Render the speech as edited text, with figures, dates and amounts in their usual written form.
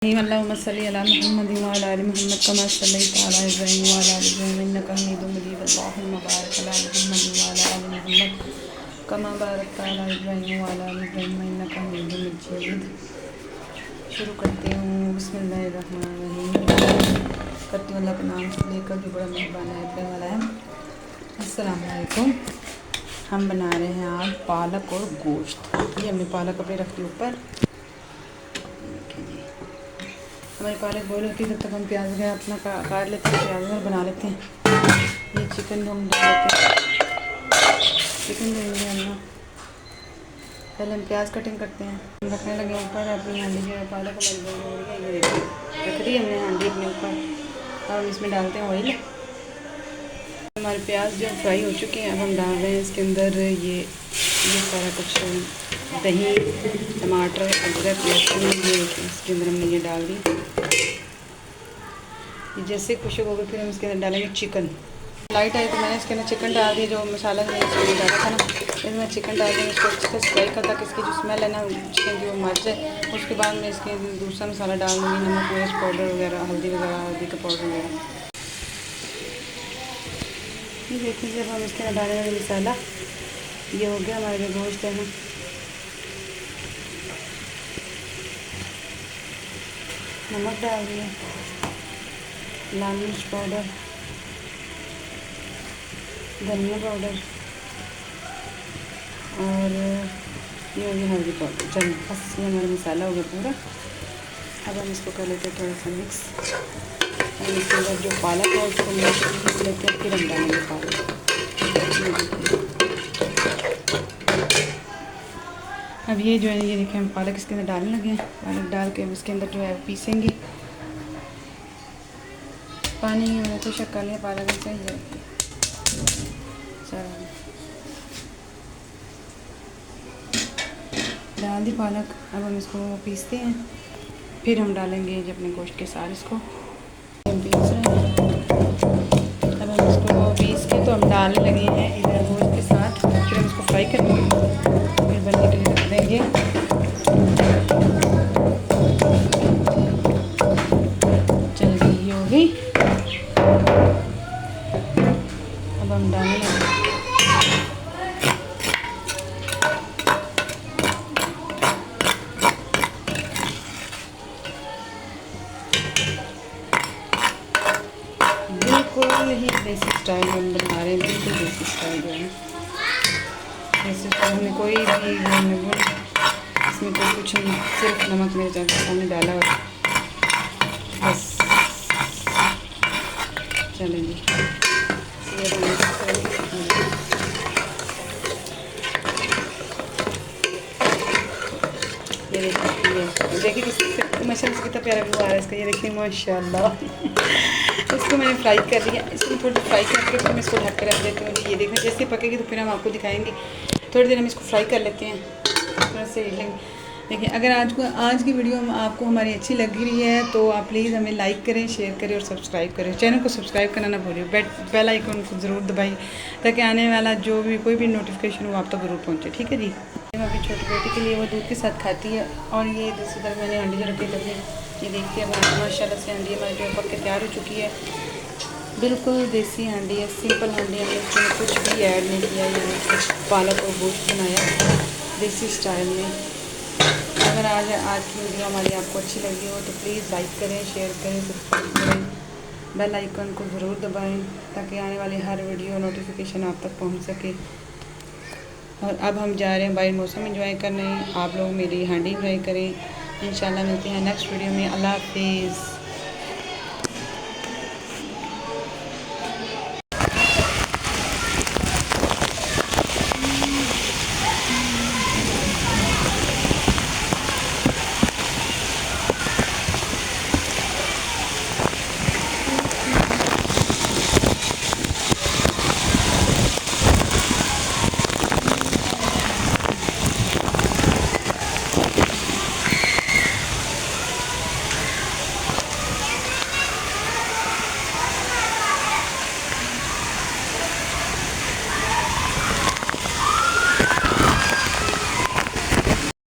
अल्लाहुम्मा सल्लि अला मुहम्मद व अला आलि मुहम्मद कमा सल्लैता अला इब्राहीम व अला आलि इब्राहीम इन्नका हमीदुम मजीद। अल्लाहुम्मा बारिक अला मुहम्मद व अला आलि मुहम्मद कमा बारकता अला इब्राहीम व अला आलि इब्राहीम इन्नका हमीदुम मजीद। शुरू करते हूँ। बिस्मिल्लाहिर्रहमानिर्रहीम। करती हूँ अल्लाह के नाम से लेकर जो बड़ा मेहरबान है वाला है। अस्सलाम वालेकुम। हम बना रहे हैं आज पालक और गोश्त। ये हमने पालक अपने रख दी ऊपर। हमारी पालक बॉयल होती है तब तक हम प्याज वगैरह अपना काट लेते हैं, प्याज वगैरह बना लेते हैं। ये चिकन हम डाल लेते हैं। चिकन देंगे हम पहले हम प्याज कटिंग करते हैं। हम रखने लगे ऊपर अपनी हांडी जो है पालक हमारी बॉयल हो रही है। ये देखिए रख दी हमने हांडी अपने ऊपर। अब हम इसमें डालते हैं ऑयल। हमारे प्याज जो फ्राई हो चुके हैं अब हम डाल रहे हैं इसके अंदर ये सारा कुछ दही, टमाटर, अदरक, लहसुन ये इसके अंदर हमने ये डाल दी। जैसे खुशक होगा फिर हम इसके अंदर डालेंगे चिकन। लाइट आई तो मैंने इसके अंदर चिकन डाल दिया। जो मसाला मैंने इसके अंदर डाला था ना, इसमें चिकन डाल देंगे। इसको अच्छे से फ्राई कर ताकि इसकी जो स्मेल है ना चिकन की वो मर जाए। उसके बाद मैं इसके दूसरा मसाला डाल दूँगी, नमक, मिर्च पाउडर वगैरह, हल्दी वगैरह, हल्दी का पाउडर वगैरह। ये देखिए जब हम इसके अंदर डालेंगे मसाला ये हो गया हमारे जो गोश्त है ना। नमक डाल दिया, लाल मिर्च पाउडर, धनिया पाउडर और ये हो गया हल्दी पाउडर। चलिए बस ये हमारा मसाला हो गया पूरा। अब हम इसको कर लेते हैं थोड़ा सा मिक्स। हम इसके अंदर जो पालक है उसको मिक्स लेते हैं, फिर हम डालेंगे पालक। अब ये जो है ये देखिए हम पालक इसके अंदर डालने लगे हैं। पालक डाल के इसके अंदर जो है पीसेंगे। पानी मैंने तो शक्कर लिया पालक से ही चलो डाल दी पालक। अब हम इसको पीसते हैं, फिर हम डालेंगे जो अपने गोश्त के साथ इसको हम पीस रहे हैं। अब हम इसको पीस के तो हम डालने लगे हैं इधर गोश्त के साथ। फिर हम इसको फ्राई करेंगे, फिर बनने के लिए रख देंगे। चल ये हो गई। अब हम डालने लगे बिल्कुल ही देसी स्टाइल हम बना रहे हैं। बिल्कुल देसी स्टाइल जो है देसी स्टाइल में कोई भी इसमें कोई कुछ नहीं, सिर्फ नमक मिर्च सामने डाला और बस। चलेंगे ये देखिए माशाल्लाह से कितना प्यारा व्यू आ रहा है इसका। ये देखिए माशाल्लाह। इसको मैंने फ्राई कर लिया। इसको थोड़ी फ्राई करके फिर मैं इसको ढक कर रख देती हूँ। ये देखना जैसे पकेगी तो फिर हम आपको दिखाएंगे। थोड़ी देर हम इसको फ्राई कर लेते हैं थोड़ा से लेंगे। देखिए अगर आज की वीडियो आपको हमारी अच्छी लग रही है तो आप प्लीज़ हमें लाइक करें, शेयर करें और सब्सक्राइब करें। चैनल को सब्सक्राइब करना ना भूलिए। बेल आइकन को ज़रूर दबाइए ताकि आने वाला जो भी कोई भी नोटिफिकेशन हो आप तक ज़रूर पहुँचे। ठीक है जी। मैं अपनी छोटी बेटी के लिए वो दूध के साथ खाती है। और ये दूसरी तरफ मैंने अंडी जो रखी है ये देखिए माशाल्लाह से अंडी हमारी जो पक के तैयार हो चुकी है। बिल्कुल देसी हांडी है, सिंपल हांडी है। हमने इसमें कुछ भी ऐड नहीं किया। ये पालक और गोश्त बनाया देसी स्टाइल में। अगर आज की वीडियो हमारी आपको अच्छी लगी हो तो प्लीज़ लाइक करें, शेयर करें, सब्सक्राइब करें, बेल आइकन को ज़रूर दबाएं ताकि आने वाली हर वीडियो नोटिफिकेशन आप तक पहुंच सके। और अब हम जा रहे हैं बाहर मौसम एंजॉय करने। आप लोग मेरी हांडी एंजॉय करें। इंशाल्लाह मिलते हैं नेक्स्ट वीडियो में। अल्लाह हाफिज़।